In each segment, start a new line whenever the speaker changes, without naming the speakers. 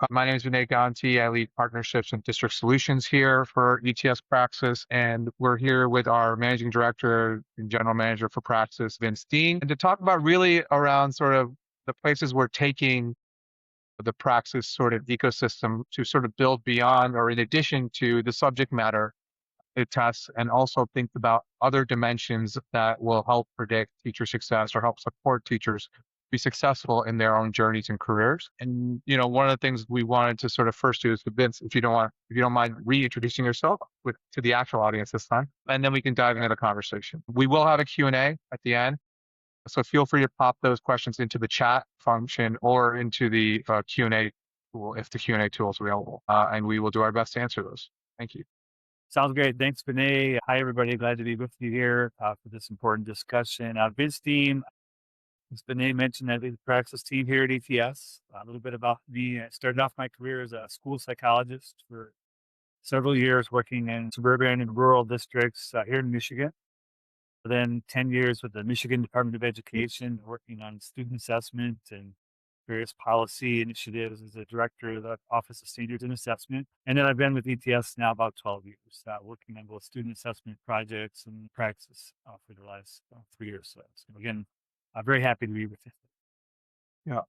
My name is Vinay Ganti. I lead partnerships and district solutions here for ETS Praxis. And we're here with our managing director and general manager for Praxis, Vince Dean, and to talk about really around sort of the places we're taking the Praxis sort of ecosystem to sort of build beyond or in addition to the subject matter it tests, and also think about other dimensions that will help predict teacher success or help support teachers be successful in their own journeys and careers. And one of the things we wanted to sort of first do is, Vince, if you don't mind reintroducing yourself to the actual audience this time, and then we can dive into the conversation. We will have a Q&A at the end, so feel free to pop those questions into the chat function or into the Q&A tool if the Q&A tool is available, and we will do our best to answer those. Thank you.
Sounds great. Thanks, Vinay. Hi, everybody. Glad to be with you here for this important discussion. Vince Dean, as Vinay mentioned, I lead the Praxis team here at ETS. A little bit about me. I started off my career as a school psychologist for several years, working in suburban and rural districts here in Michigan. Then 10 years with the Michigan Department of Education, working on student assessment and various policy initiatives as a director of the Office of Standards and Assessment. And then I've been with ETS now about 12 years, working on both student assessment projects and Praxis for the last 3 years. So again, I'm very happy to be with you.
Yeah.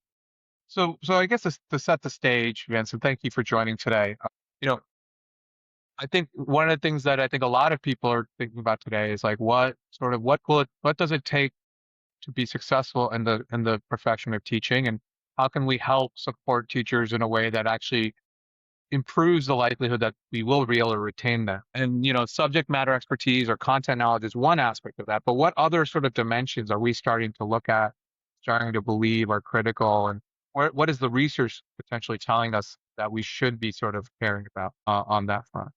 So I guess to set the stage, Vince, and thank you for joining today. I think one of the things that I think a lot of people are thinking about today is like, what does it take to be successful in the profession of teaching, and how can we help support teachers in a way that actually improves the likelihood that we will be able to retain them? And subject matter expertise or content knowledge is one aspect of that, but what other sort of dimensions are we starting to look at, starting to believe are critical, and what is the research potentially telling us that we should be sort of caring about on that front?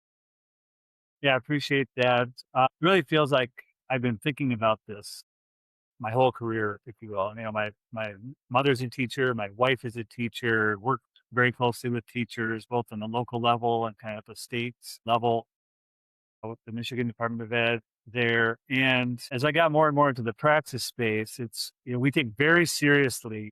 Yeah, I appreciate that. Really feels like I've been thinking about this my whole career, if you will. My mother's a teacher, my wife is a teacher, worked very closely with teachers, both on the local level and kind of the state level with the Michigan Department of Ed there. And as I got more and more into the Praxis space, it's, we take very seriously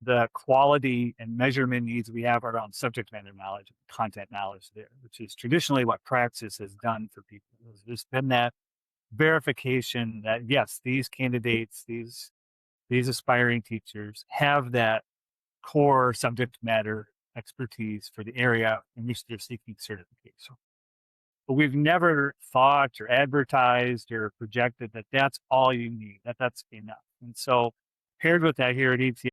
the quality and measurement needs we have around subject matter knowledge and content knowledge there, which is traditionally what Praxis has done for people. There's been that verification that yes, these candidates, these aspiring teachers have that core subject matter expertise for the area in which they're seeking certification. But we've never thought or advertised or projected that that's all you need, that's enough. And so paired with that here at ETS,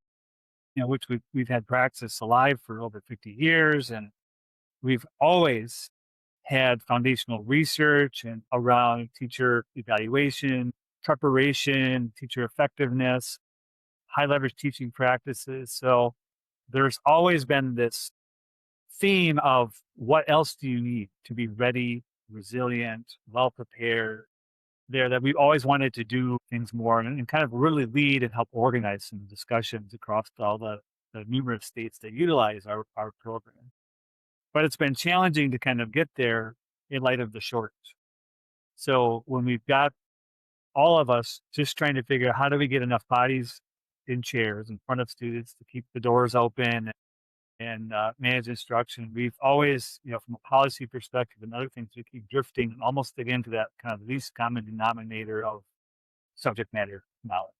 which we've had Praxis alive for over 50 years, and we've always had foundational research and around teacher evaluation, preparation, teacher effectiveness, high leverage teaching practices. So there's always been this theme of what else do you need to be ready, resilient, well prepared there, that we always wanted to do things more and kind of really lead and help organize some discussions across all the numerous states that utilize our program. But it's been challenging to kind of get there in light of the shortage. So when we've got all of us just trying to figure out how do we get enough bodies in chairs in front of students to keep the doors open and manage instruction, we've always, from a policy perspective and other things, we keep drifting almost again to that kind of least common denominator of subject matter knowledge.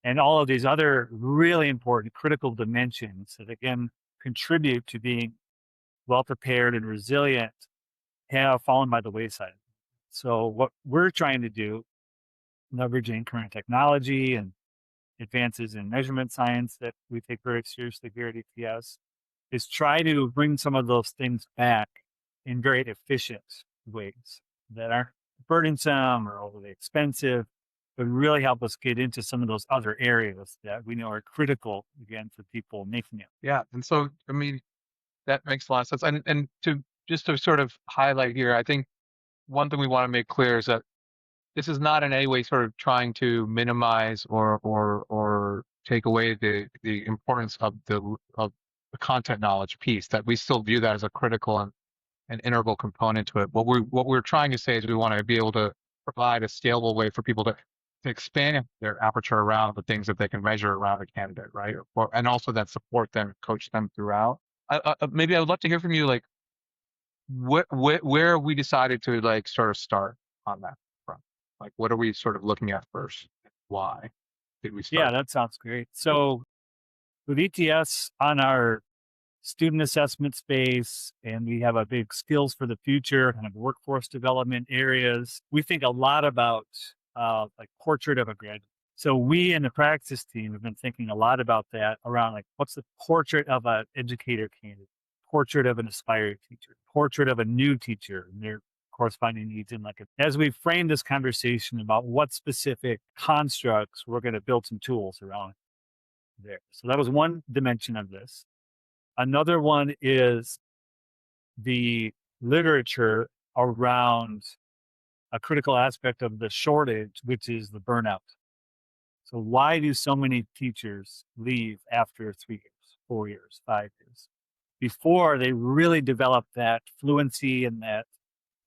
And all of these other really important critical dimensions that, again, contribute to being well-prepared and resilient have fallen by the wayside. So what we're trying to do, leveraging current technology and advances in measurement science that we take very seriously here at ETS, is try to bring some of those things back in very efficient ways that aren't burdensome or overly expensive, but really help us get into some of those other areas that we know are critical, again, for people making it.
Yeah. And so, that makes a lot of sense. And to sort of highlight here, I think one thing we want to make clear is that this is not in any way sort of trying to minimize or take away the importance of the content knowledge piece, that we still view that as a critical and integral component to it. What we're trying to say is we want to be able to provide a scalable way for people to expand their aperture around the things that they can measure around a candidate, right? And also then support them, coach them throughout. maybe I would love to hear from you, like where we decided to like sort of start on that front. Like, what are we sort of looking at first? Why did we
Yeah,
start?
that sounds great. So with ETS on our student assessment space, and we have a big skills for the future kind of workforce development areas. We think a lot about like portrait of a graduate. So we in the practice team have been thinking a lot about that around like what's the portrait of an educator candidate, portrait of an aspiring teacher, portrait of a new teacher and their corresponding needs. And like as we frame this conversation about what specific constructs we're going to build some tools around there. So that was one dimension of this. Another one is the literature around a critical aspect of the shortage, which is the burnout. So, why do so many teachers leave after 3 years, 4 years, 5 years, before they really develop that fluency and that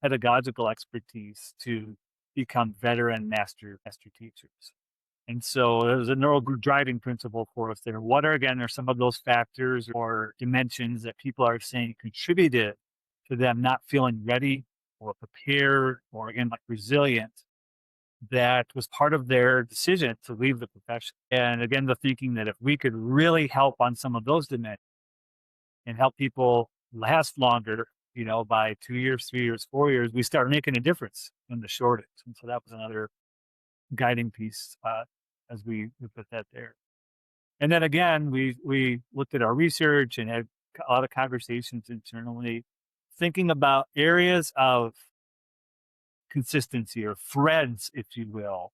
pedagogical expertise to become veteran master teachers? And so there's a neural driving principle for us there. What are, again, are some of those factors or dimensions that people are saying contributed to them not feeling ready or prepared or, again, like resilient, that was part of their decision to leave the profession? And again, the thinking that if we could really help on some of those dimensions and help people last longer, by 2 years, 3 years, 4 years, we start making a difference in the shortage. And so that was another guiding piece as we put that there. And then again, we looked at our research and had a lot of conversations internally, thinking about areas of consistency or threads, if you will,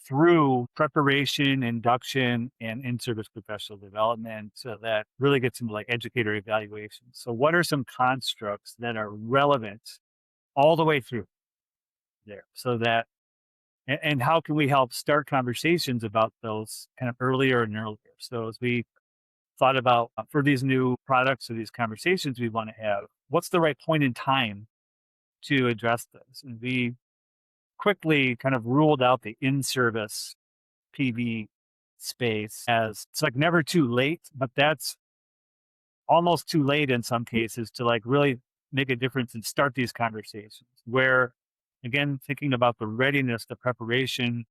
through preparation, induction, and in-service professional development. So that really gets into like educator evaluation. So what are some constructs that are relevant all the way through there, so that and how can we help start conversations about those kind of earlier and earlier? So as we thought about for these new products or these conversations we want to have, what's the right point in time to address this? And we quickly kind of ruled out the in-service PV space as it's like never too late, but that's almost too late in some cases to like really make a difference and start these conversations. Where, again, thinking about the readiness, the preparation,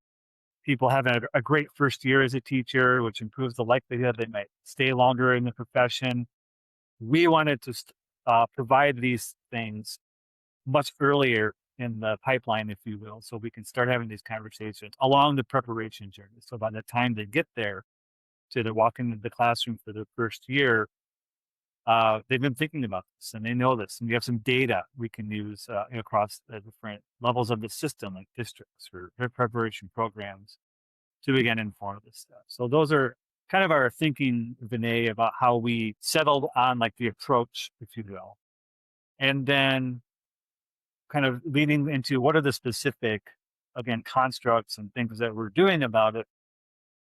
people have a great first year as a teacher, which improves the likelihood they might stay longer in the profession. We wanted to provide these things much earlier in the pipeline, if you will, so we can start having these conversations along the preparation journey. So by the time they get there to the walk into the classroom for their first year, they've been thinking about this and they know this. And we have some data we can use across the different levels of the system, like districts or their preparation programs, to again inform this stuff. So those are kind of our thinking, Vinay, about how we settled on like the approach, if you will. And then kind of leading into what are the specific, again, constructs and things that we're doing about it.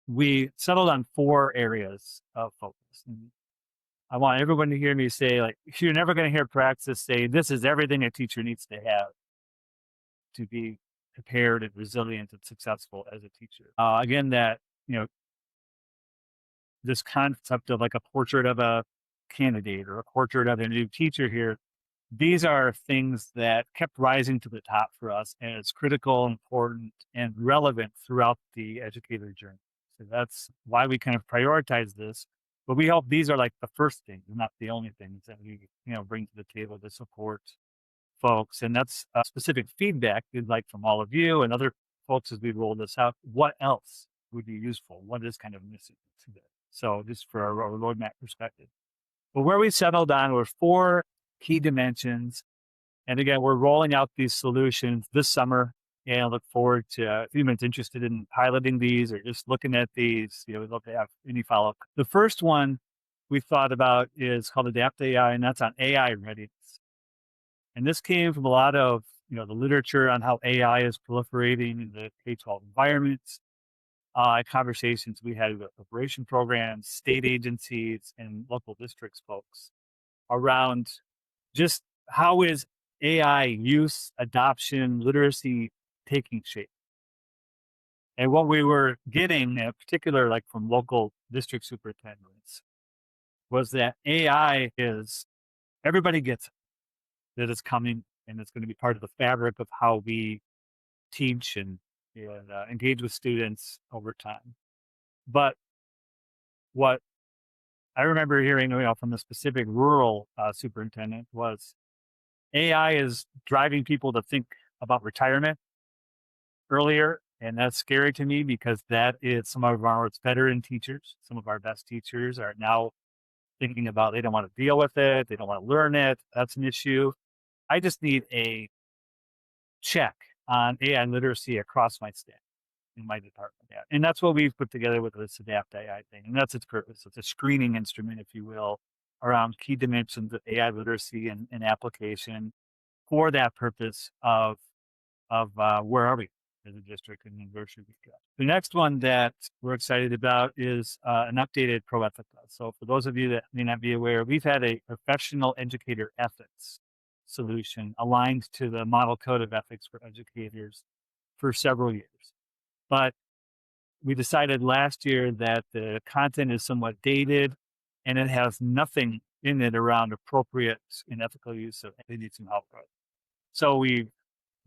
We settled on 4 areas of focus. And I want everyone to hear me say, like, you're never going to hear praxis say, this is everything a teacher needs to have to be prepared and resilient and successful as a teacher. Again, that, this concept of like a portrait of a candidate or a portrait of a new teacher here, these are things that kept rising to the top for us as critical, important, and relevant throughout the educator journey. So that's why we kind of prioritize this. But we hope these are like the first things, not the only things that we, bring to the table to support folks. And that's specific feedback we'd like from all of you and other folks as we roll this out. What else would be useful? What is kind of missing today? So just for our roadmap perspective. But where we settled on were 4 key dimensions. And again, we're rolling out these solutions this summer, and I look forward to if anyone's interested in piloting these or just looking at these, we'd love to have any follow-up. The first one we thought about is called Adapt AI, and that's on AI readiness. And this came from a lot of, the literature on how AI is proliferating in the K-12 environments, conversations we had with preparation programs, state agencies, and local districts folks around just how is AI use, adoption, literacy taking shape. And what we were getting, in particular, like from local district superintendents, was that AI is everybody gets it, that it's coming and it's going to be part of the fabric of how we teach and engage with students over time. But what I remember hearing, from the specific rural superintendent was AI is driving people to think about retirement earlier. And that's scary to me because that is some of our veteran teachers. Some of our best teachers are now thinking about they don't want to deal with it. They don't want to learn it. That's an issue. I just need a check on AI literacy across my staff in my department. Yeah. And that's what we've put together with this Adapt AI thing. And that's its purpose. It's a screening instrument, if you will, around key dimensions of AI literacy and application for that purpose of where are we as a district and where should we go. The next one that we're excited about is an updated ProEthica. So for those of you that may not be aware, we've had a professional educator ethics solution aligned to the model code of ethics for educators for several years. But we decided last year that the content is somewhat dated and it has nothing in it around appropriate and ethical use of they need some help with. So we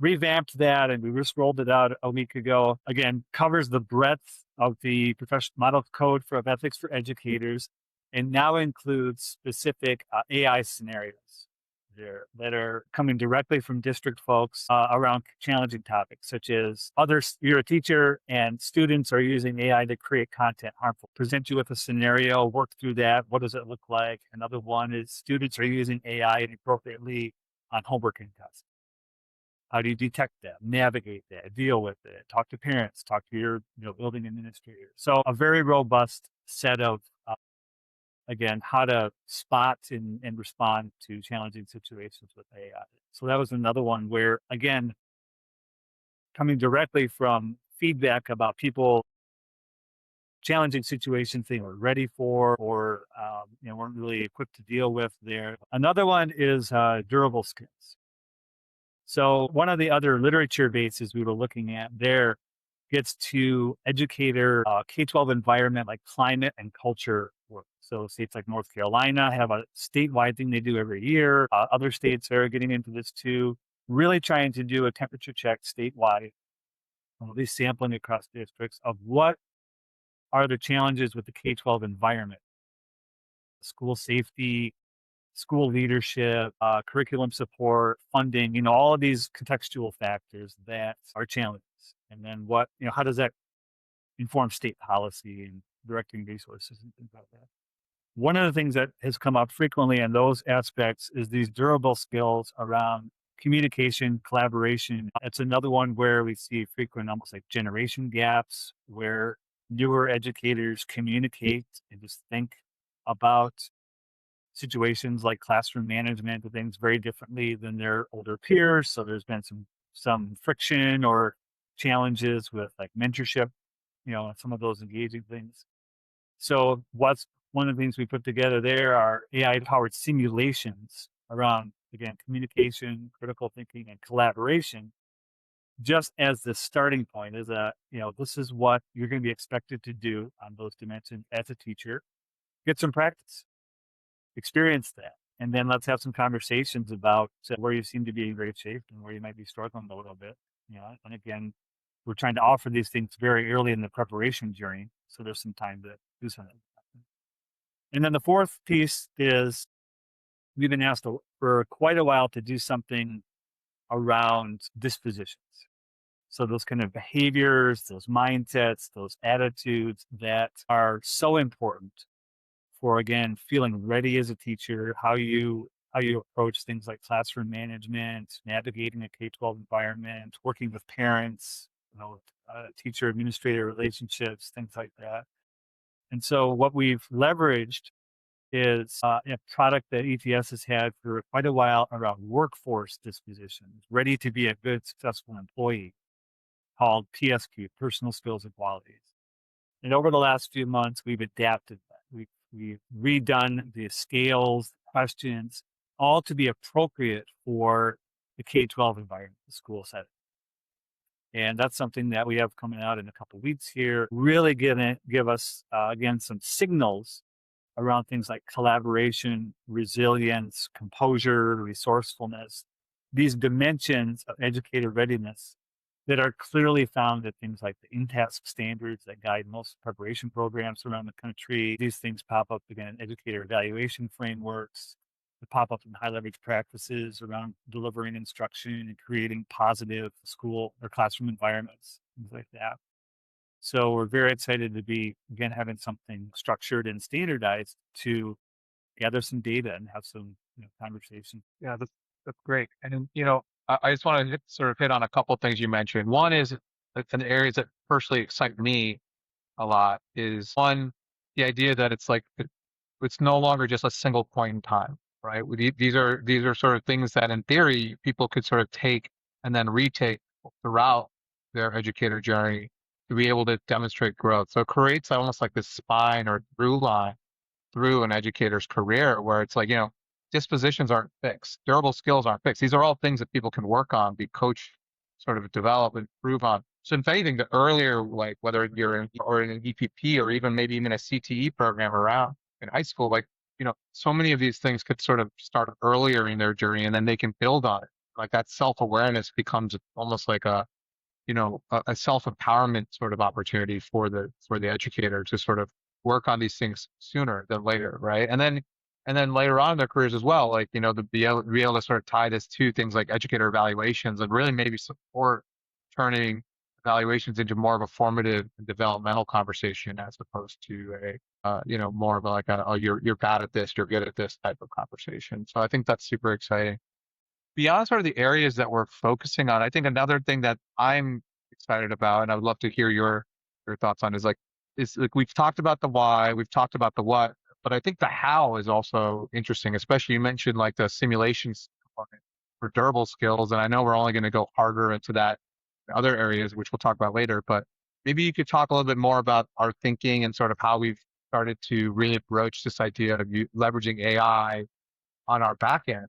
revamped that and we just rolled it out a week ago. Again, covers the breadth of the professional model code for ethics for educators and now includes specific AI scenarios there that are coming directly from district folks around challenging topics such as you're a teacher and students are using AI to create content harmful. Present you with a scenario, work through that. What does it look like? Another one is students are using AI inappropriately on homework and tests. How do you detect that, navigate that, deal with it, talk to parents, talk to your building administrator? So a very robust set of, again, how to spot and respond to challenging situations with AI. So that was another one where, again, coming directly from feedback about people challenging situations they weren't ready for or weren't really equipped to deal with there. Another one is durable skills. So one of the other literature bases we were looking at there gets to educator K-12 environment like climate and culture work. So states like North Carolina have a statewide thing they do every year. Other states are getting into this too, really trying to do a temperature check statewide, at least sampling across districts of what are the challenges with the K-12 environment, school safety, school leadership, curriculum support, funding, all of these contextual factors that are challenges. And then how does that inform state policy and directing resources and things like that? One of the things that has come up frequently in those aspects is these durable skills around communication, collaboration. It's another one where we see frequent, almost like generation gaps, where newer educators communicate and just think about situations like classroom management and things very differently than their older peers. So there's been some friction or challenges with like mentorship, some of those engaging things. So what's one of the things we put together there are AI powered simulations around, again, communication, critical thinking, and collaboration, just as the starting point is this is what you're going to be expected to do on those dimensions as a teacher. Get some practice, experience that. And then let's have some conversations about where you seem to be in great shape and where you might be struggling a little bit. And again, we're trying to offer these things very early in the preparation journey. So there's some time to do something. And then the fourth piece is we've been asked for quite a while to do something around dispositions. So those kind of behaviors, those mindsets, those attitudes that are so important for, again, feeling ready as a teacher, how you approach things like classroom management, navigating a K-12 environment, working with parents, teacher administrator relationships, things like that. And so what we've leveraged is a product that ETS has had for quite a while around workforce dispositions, ready to be a good, successful employee, called PSQ, Personal Skills and Qualities. And over the last few months, we've adapted that. We've redone the scales, questions, all to be appropriate for the K-12 environment, the school setting. And that's something that we have coming out in a couple of weeks here, really give us, again, some signals around things like collaboration, resilience, composure, resourcefulness, these dimensions of educator readiness that are clearly found at things like the INTASC standards that guide most preparation programs around the country. These things pop up again in educator evaluation frameworks. They pop up in high leverage practices around delivering instruction and creating positive school or classroom environments, things like that. So we're very excited to be again having something structured and standardized to gather some data and have some conversation.
Yeah, that's great. And then, I just want to sort of hit on a couple of things you mentioned. One is the areas that personally excite me a lot is one, the idea that it's no longer just a single point in time, right? These are sort of things that in theory people could sort of take and then retake throughout their educator journey to be able to demonstrate growth. So it creates almost like this spine or through line through an educator's career where it's like, dispositions aren't fixed, durable skills aren't fixed. These are all things that people can work on, be coached, sort of develop, improve on. So if anything, the earlier, like whether you're in an EPP or even maybe even a CTE program around in high school, like, so many of these things could sort of start earlier in their journey and then they can build on it. Like that self-awareness becomes almost like a self-empowerment sort of opportunity for the educator to sort of work on these things sooner than later, right? And then later on in their careers as well, like, to be able to sort of tie this to things like educator evaluations and really maybe support turning evaluations into more of a formative and developmental conversation as opposed to more of like oh, you're bad at this, you're good at this type of conversation. So I think that's super exciting. Beyond sort of the areas that we're focusing on, I think another thing that I'm excited about, and I would love to hear your thoughts on, is like we've talked about the why, we've talked about the what, but I think the how is also interesting. Especially you mentioned like the simulations component for durable skills, and I know we're only going to go harder into that in other areas, which we'll talk about later. But maybe you could talk a little bit more about our thinking and sort of how we've started to really broach this idea of leveraging AI on our back end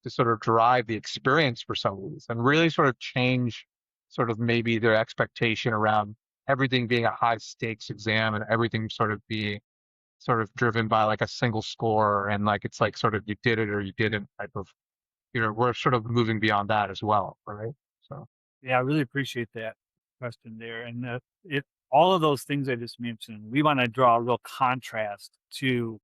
to sort of drive the experience for some of these and really sort of change sort of maybe their expectation around everything being a high stakes exam and everything sort of being sort of driven by like a single score and like it's like sort of you did it or you didn't type of, we're sort of moving beyond that as well, right? So
Yeah, I really appreciate that question there. And it all of those things I just mentioned, we want to draw a real contrast to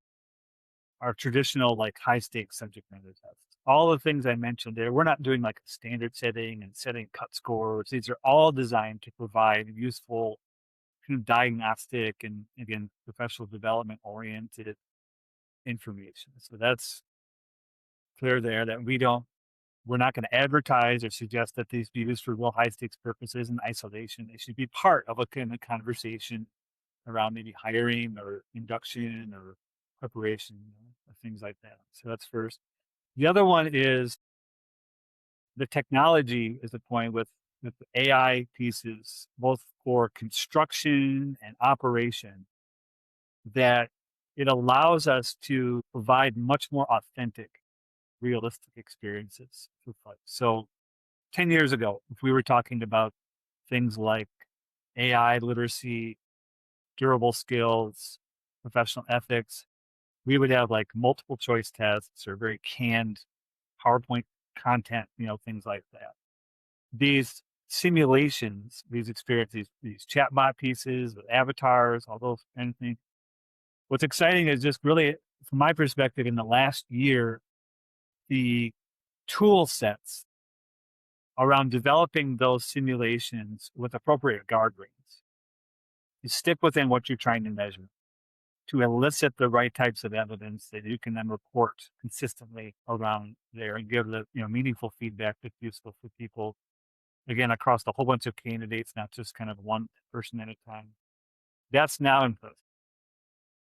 our traditional like high stakes subject matter tests. All the things I mentioned there, we're not doing like a standard setting and setting cut scores. These are all designed to provide useful kind of diagnostic and again professional development oriented information. So that's clear there that we're not going to advertise or suggest that these be used for real high stakes purposes in isolation. They should be part of a kind of conversation around maybe hiring or induction or preparation, or things like that. So that's first. The other one is the technology is the point with the AI pieces, both for construction and operation, that it allows us to provide much more authentic, realistic experiences for folks. So 10 years ago, if we were talking about things like AI literacy, durable skills, professional ethics, we would have like multiple choice tests or very canned PowerPoint content, things like that. These simulations, these experiences, these chatbot pieces with avatars, all those kind of things. What's exciting is just really, from my perspective, in the last year, the tool sets around developing those simulations with appropriate guardrails. You stick within what you're trying to measure to elicit the right types of evidence that you can then report consistently around there and give the meaningful feedback that's useful for people, again, across a whole bunch of candidates, not just kind of one person at a time. That's now in place.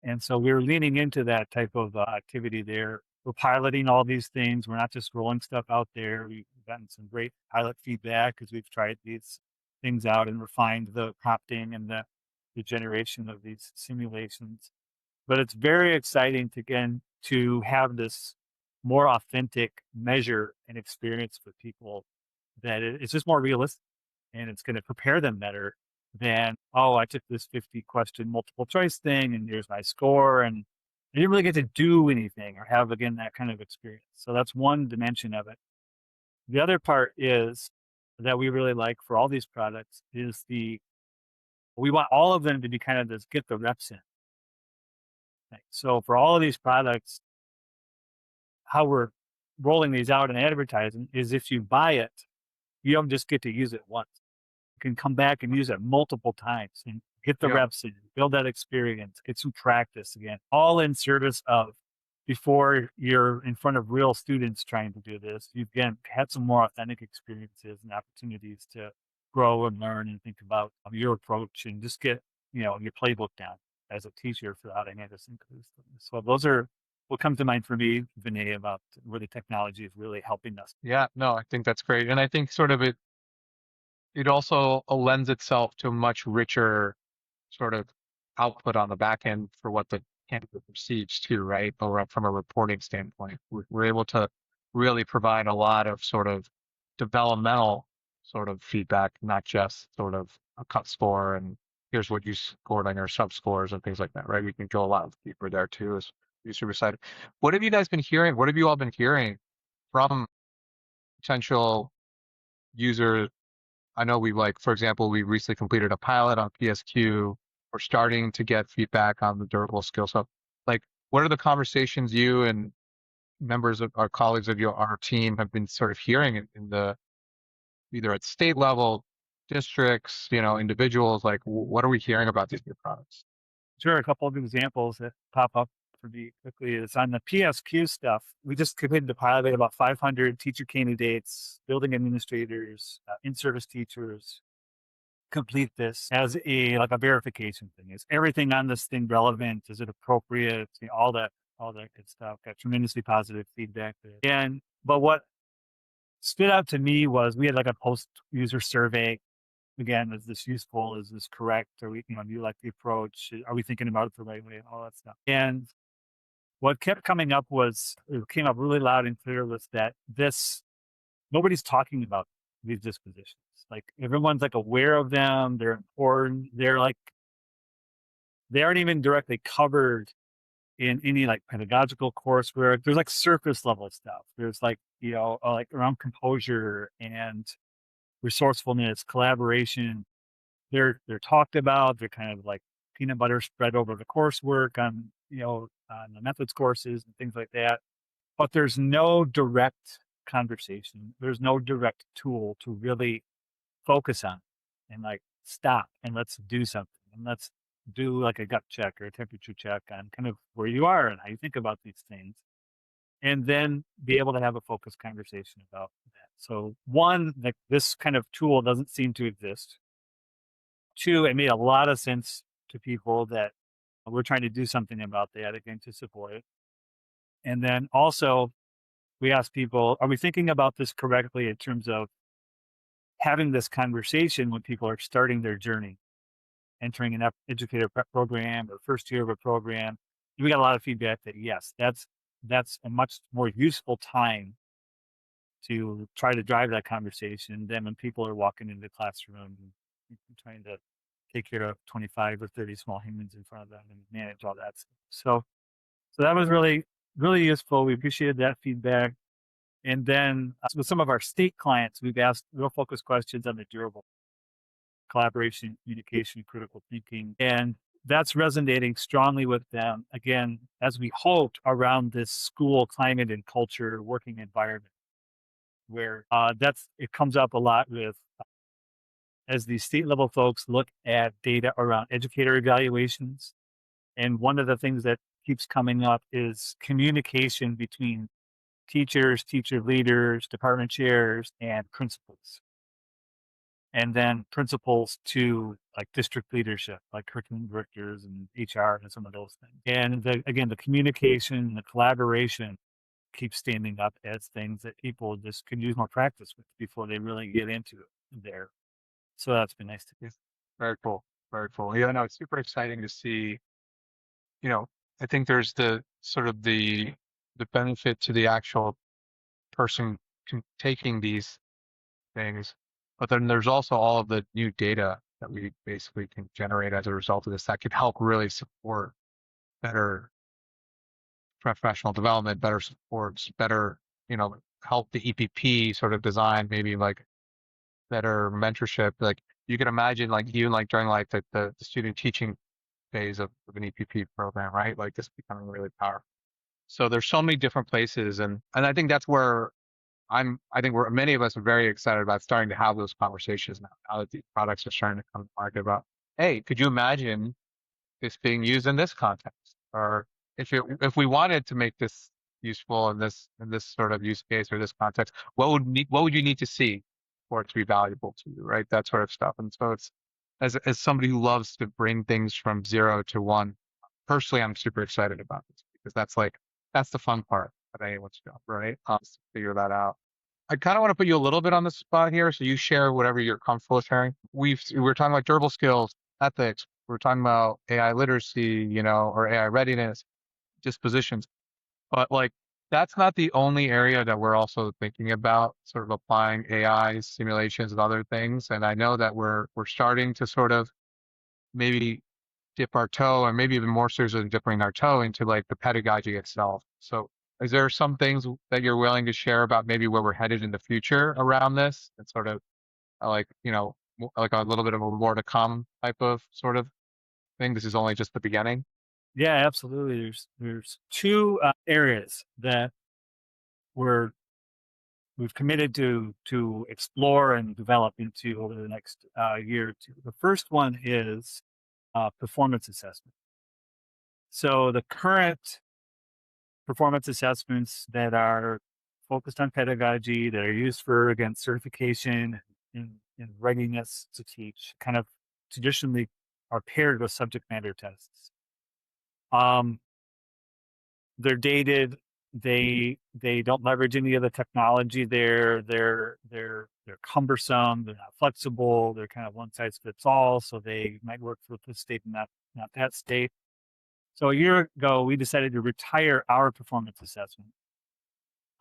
And so we're leaning into that type of activity there. We're piloting all these things. We're not just rolling stuff out there. We've gotten some great pilot feedback as we've tried these things out and refined the prompting and the generation of these simulations. But it's very exciting to, again, to have this more authentic measure and experience for people that it's just more realistic and it's going to prepare them better than, oh, I took this 50 question multiple choice thing and here's my score. And I didn't really get to do anything or have, again, that kind of experience. So that's one dimension of it. The other part is that we really like for all these products is we want all of them to be kind of this get the reps in thing. So for all of these products, how we're rolling these out in advertising is if you buy it, you don't just get to use it once. You can come back and use it multiple times and get the
Yeah.
reps in, build that experience, get some practice again, all in service of before you're in front of real students trying to do this. You've again had some more authentic experiences and opportunities to grow and learn and think about your approach and just get, your playbook down as a teacher for how to handle this. So those are what comes to mind for me, Vinay, about where the technology is really helping us.
Yeah. No, I think that's great. And I think sort of it also lends itself to a much richer sort of output on the back end for what the candidate receives too, right? Or from a reporting standpoint, we're able to really provide a lot of sort of developmental sort of feedback, not just sort of a cut score and here's what you scored on your sub scores and things like that, right? We can go a lot deeper there too as user side. What have you guys been hearing? What have you all been hearing from potential users? I know for example, we recently completed a pilot on PSQ. We're starting to get feedback on the durable skill. So, like, what are the conversations you and members of our colleagues of our team have been sort of hearing in the either at state level, districts, individuals? Like, what are we hearing about these new products?
Sure, a couple of examples that pop up for me quickly is on the PSQ stuff. We just completed the pilot. We had about 500 teacher candidates, building administrators, in-service teachers complete this as a verification thing. Is everything on this thing relevant? Is it appropriate? All that good stuff. Got tremendously positive feedback there. But what stood out to me was we had like a post user survey. Again, is this useful? Is this correct? Do you like the approach? Are we thinking about it the right way? All that stuff. And what kept coming up it came up really loud and clear was that nobody's talking about these dispositions. Like everyone's like aware of them. They're important. They aren't even directly covered in any like pedagogical coursework. There's like surface level stuff. There's like, like around composure and resourcefulness, collaboration. They're talked about. They're kind of like peanut butter spread over the coursework on the methods courses and things like that. But there's no direct conversation. There's no direct tool to really focus on and like stop and let's do something and let's do like a gut check or a temperature check on kind of where you are and how you think about these things and then be able to have a focused conversation about that. So one, like this kind of tool doesn't seem to exist. Two, it made a lot of sense to people that we're trying to do something about that again to support it. And then also we asked people, are we thinking about this correctly in terms of having this conversation when people are starting their journey, entering an educator prep program or first year of a program? We got a lot of feedback that yes, that's a much more useful time to try to drive that conversation than when people are walking into the classroom and trying to take care of 25 or 30 small humans in front of them and manage all that stuff. So that was really, really useful. We appreciated that feedback. And then with some of our state clients, we've asked real focused questions on the durable collaboration, communication, critical thinking. And that's resonating strongly with them, again, as we hoped, around this school climate and culture working environment, where it comes up a lot with as these state level folks look at data around educator evaluations. And one of the things that keeps coming up is communication between teachers, teacher leaders, department chairs, and principals. And then principals to like district leadership, like curriculum directors and HR and some of those things. And again, the communication, the collaboration keeps standing up as things that people just can use more practice with before they really get into it there. So that's been nice to
Yeah. Very cool. Very cool. Yeah, no, it's super exciting to see, you know, I think there's the sort of the benefit to the actual person taking these things. But then there's also all of the new data that we basically can generate as a result of this that could help really support better professional development, better supports, better, help the EPP sort of design, maybe like better mentorship. Like you can imagine like even like during like the student teaching phase of an EPP program, right? Like this becoming really powerful. So there's so many different places, and I think that's where I think we're many of us are very excited about starting to have those conversations now that these products are starting to come to market about, hey, could you imagine this being used in this context? Or if we wanted to make this useful in this sort of use case or this context, what would you need to see for it to be valuable to you, right? That sort of stuff. And so it's as somebody who loves to bring things from 0 to 1, personally, I'm super excited about this because that's the fun part of anyone's job, right? To figure that out. I kind of want to put you a little bit on the spot here, so you share whatever you're comfortable sharing. We're talking about durable skills, ethics. We're talking about AI literacy, or AI readiness, dispositions. But like that's not the only area that we're also thinking about, sort of applying AI simulations and other things. And I know that we're starting to sort of maybe dip our toe, or maybe even more seriously than dipping our toe into like the pedagogy itself. So is there some things that you're willing to share about maybe where we're headed in the future around this and sort of like, like a little bit of a more to come type of sort of thing? This is only just the beginning.
Yeah, absolutely. There's two areas that we're we've committed to explore and develop into over the next year or two. The first one is performance assessment. So the current performance assessments that are focused on pedagogy, that are used for, again, certification and readiness to teach, kind of traditionally are paired with subject matter tests. Um, they're dated. They don't leverage any of the technology there. They're cumbersome. They're not flexible. They're kind of one size fits all. So they might work for this state and not that state. So a year ago, we decided to retire our performance assessment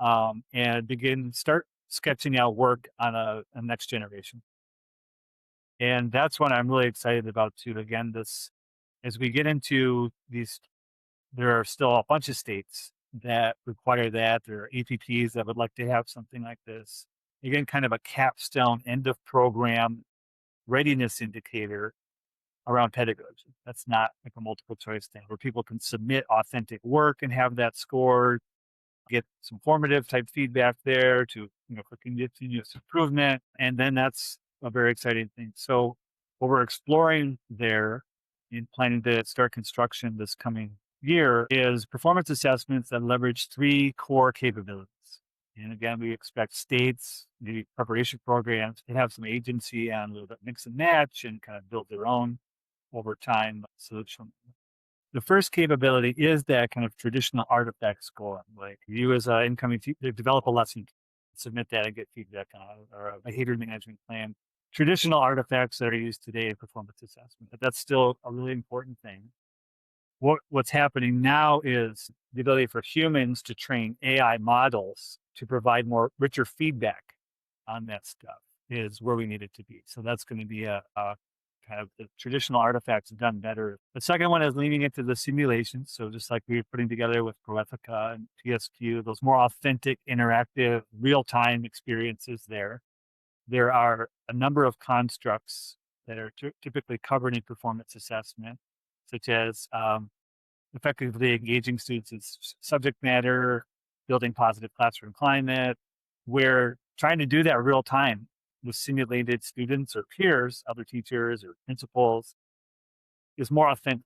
and start sketching out work on a next generation. And that's what I'm really excited about too. Again, this as we get into these, there are still a bunch of states that require that. There are APPs that would like to have something like this. Again, kind of a capstone end of program readiness indicator around pedagogy. That's not like a multiple choice thing where people can submit authentic work and have that scored, get some formative type feedback there to, for continuous improvement. And then that's a very exciting thing. So what we're exploring there in planning to start construction this coming year is performance assessments that leverage three core capabilities. And again, we expect states, the preparation programs, to have some agency on a little bit mix and match and kind of build their own over time solution. The first capability is that kind of traditional artifact score. Like you as an incoming teacher, develop a lesson, submit that and get feedback on it, or a behavior management plan. Traditional artifacts that are used today in performance assessment, but that's still a really important thing. What's happening now is the ability for humans to train AI models to provide more richer feedback on that stuff is where we need it to be. So that's going to be a kind of the traditional artifacts done better. The second one is leaning into the simulations. So just like we were putting together with Proethica and TSQ, those more authentic, interactive, real-time experiences there. There are a number of constructs that are typically covered in performance assessment, such as effectively engaging students in subject matter, building positive classroom climate. We're trying to do that real time with simulated students or peers, other teachers or principals, is more authentic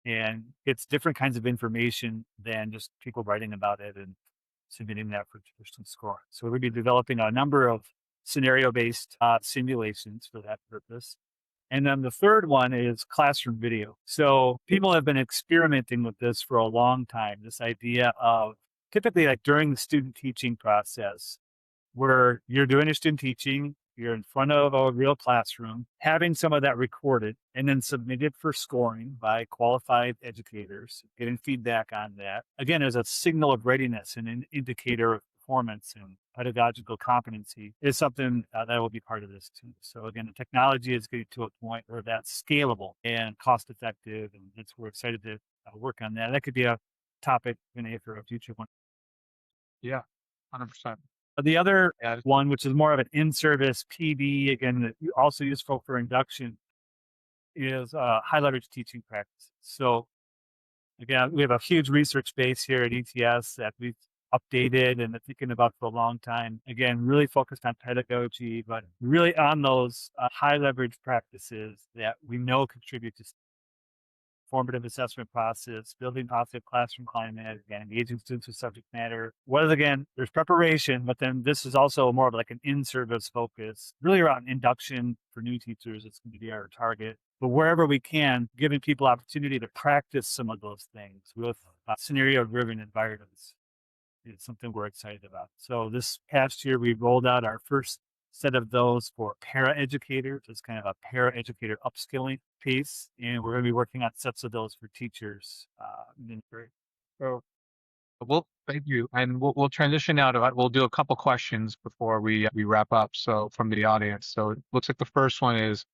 and it's different kinds of information than just people writing about it and submitting that for traditional scoring. So we'll be developing a number of scenario-based simulations for that purpose. And then the third one is classroom video. So people have been experimenting with this for a long time, this idea of typically like during the student teaching process, where you're doing your student teaching, you're in front of a real classroom, having some of that recorded and then submitted for scoring by qualified educators, getting feedback on that. Again, as a signal of readiness and an indicator of performance and pedagogical competency is something that will be part of this too. So again, the technology is getting to a point where that's scalable and cost effective, and we're excited to work on that. That could be a topic for a future one.
Yeah, 100%.
The other
Yeah,
one, which is more of an in-service PD, again, also useful for induction, is high leverage teaching practices. So again, we have a huge research base here at ETS that we've updated and been thinking about for a long time. Again, really focused on pedagogy, but really on those high leverage practices that we know contribute to formative assessment process, building positive classroom climate, again, engaging students with subject matter. Whereas again, there's preparation, but then this is also more of like an in-service focus, really around induction for new teachers. It's going to be our target. But wherever we can, giving people opportunity to practice some of those things with scenario-driven environments is something we're excited about. So this past year, we rolled out our first set of those for para-educators. It's kind of a para-educator upskilling piece, and we're going to be working on sets of those for teachers.
so well, thank you, and we'll transition now to we'll do a couple questions before we wrap up. So from the audience, so it looks like the first one is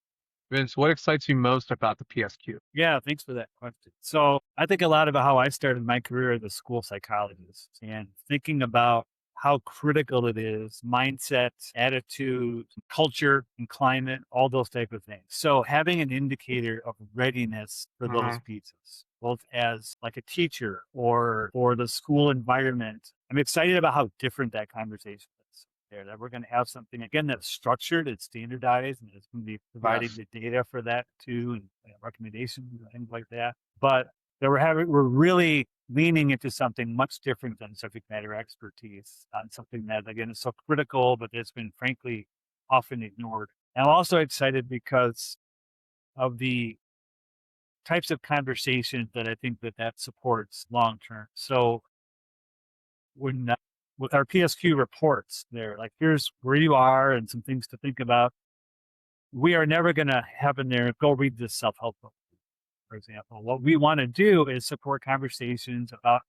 Vince. What excites you most about the PSQ?
Yeah, thanks for that question. So I think a lot about how I started my career as a school psychologist and thinking about how critical it is, mindset, attitude, culture, and climate, all those type of things. So having an indicator of readiness for those
Uh-huh.
pieces, both as like a teacher or for the school environment, I'm excited about how different that conversation is there, that we're going to have something again that's structured, it's standardized, and it's going to be providing
Yes.
the data for that too, and recommendations and things like that. But that we're really leaning into something much different than subject matter expertise on something that again is so critical, but it's been frankly often ignored. And I'm also excited because of the types of conversations that I think that supports long term. So when with our PSQ reports, they're like, here's where you are and some things to think about. We are never going to have in there, go read this self-help book, for example. What we want to do is support conversations about,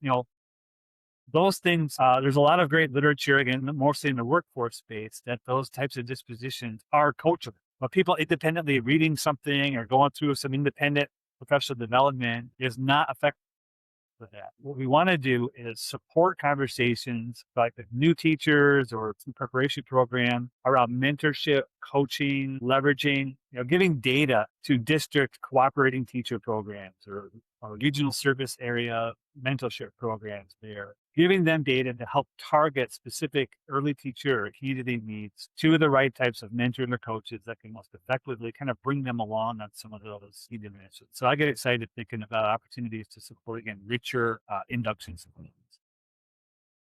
those things. There's a lot of great literature, again, mostly in the workforce space, that those types of dispositions are coachable. But people independently reading something or going through some independent professional development is not effective with that. What we want to do is support conversations like with new teachers or some preparation program around mentorship, coaching, leveraging, giving data to district cooperating teacher programs or regional service area mentorship programs there, giving them data to help target specific early teacher or community needs to the right types of mentors or coaches that can most effectively kind of bring them along on some of those key dimensions. So I get excited thinking about opportunities to support, again, richer induction solutions.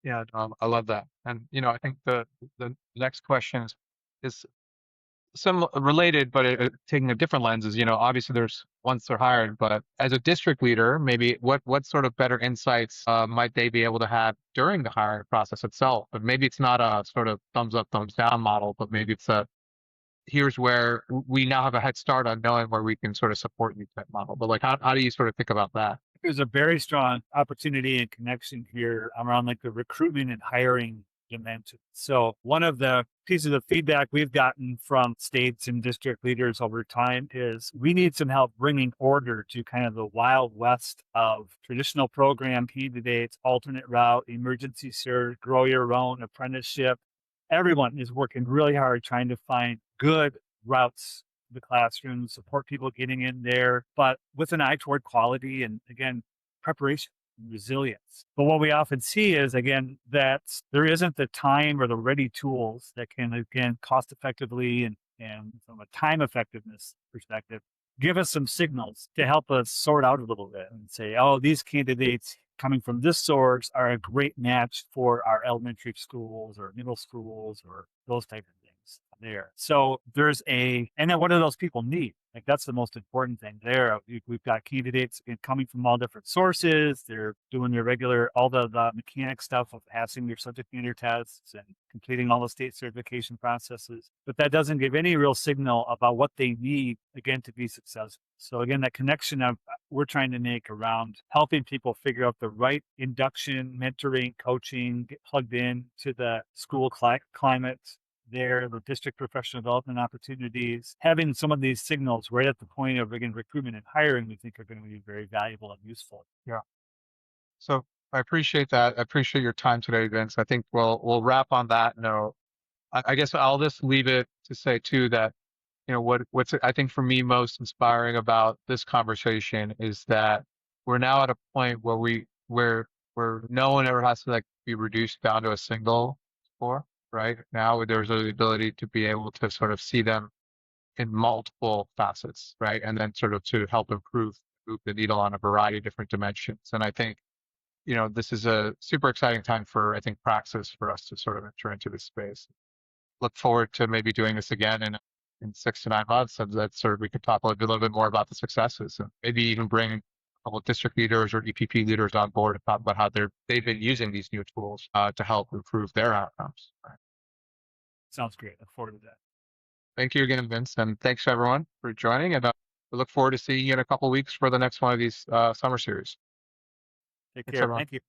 Yeah, I love that. And I think the next question is some related, but taking a different lens is, obviously there's once they're hired, but as a district leader, maybe what sort of better insights might they be able to have during the hiring process itself? But maybe it's not a sort of thumbs up, thumbs down model, but maybe it's a here's where we now have a head start on knowing where we can sort of support you type model. But like, how do you sort of think about that?
There's a very strong opportunity and connection here around like the recruitment and hiring dimension. So one of the pieces of feedback we've gotten from states and district leaders over time is we need some help bringing order to kind of the wild west of traditional program candidates, alternate route, emergency surge, grow your own apprenticeship. Everyone is working really hard trying to find good routes to the classroom, support people getting in there, but with an eye toward quality and again, preparation, resilience. But what we often see is again that there isn't the time or the ready tools that can again cost effectively and from a time effectiveness perspective give us some signals to help us sort out a little bit and say, oh, these candidates coming from this source are a great match for our elementary schools or middle schools or those type of things there. So there's and then what do those people need? Like that's the most important thing there. We've got candidates coming from all different sources. They're doing their regular, all the mechanic stuff of passing their subject matter tests and completing all the state certification processes. But that doesn't give any real signal about what they need, again, to be successful. So again, that connection of we're trying to make around helping people figure out the right induction, mentoring, coaching, get plugged in to the school climate there, the district professional development opportunities, having some of these signals right at the point of again recruitment and hiring, we think are going to be very valuable and useful.
Yeah. So I appreciate that. I appreciate your time today, Vince. I think we'll wrap on that note. I guess I'll just leave it to say too that what's I think for me most inspiring about this conversation is that we're now at a point where no one ever has to like be reduced down to a single score, right? Now there's the ability to be able to sort of see them in multiple facets, right? And then sort of to help move the needle on a variety of different dimensions. And I think this is a super exciting time for, I think, praxis for us to sort of enter into this space. Look forward to maybe doing this again in 6 to 9 months. And that sort of we could talk a little bit more about the successes and maybe even bring a couple of district leaders or EPP leaders on board to talk about how they've been using these new tools to help improve their outcomes. Right.
Sounds great. Look forward to that.
Thank you again, Vince. And thanks everyone for joining. And we look forward to seeing you in a couple of weeks for the next one of these summer series.
Take
Thanks,
care.
everyone.
Thank you.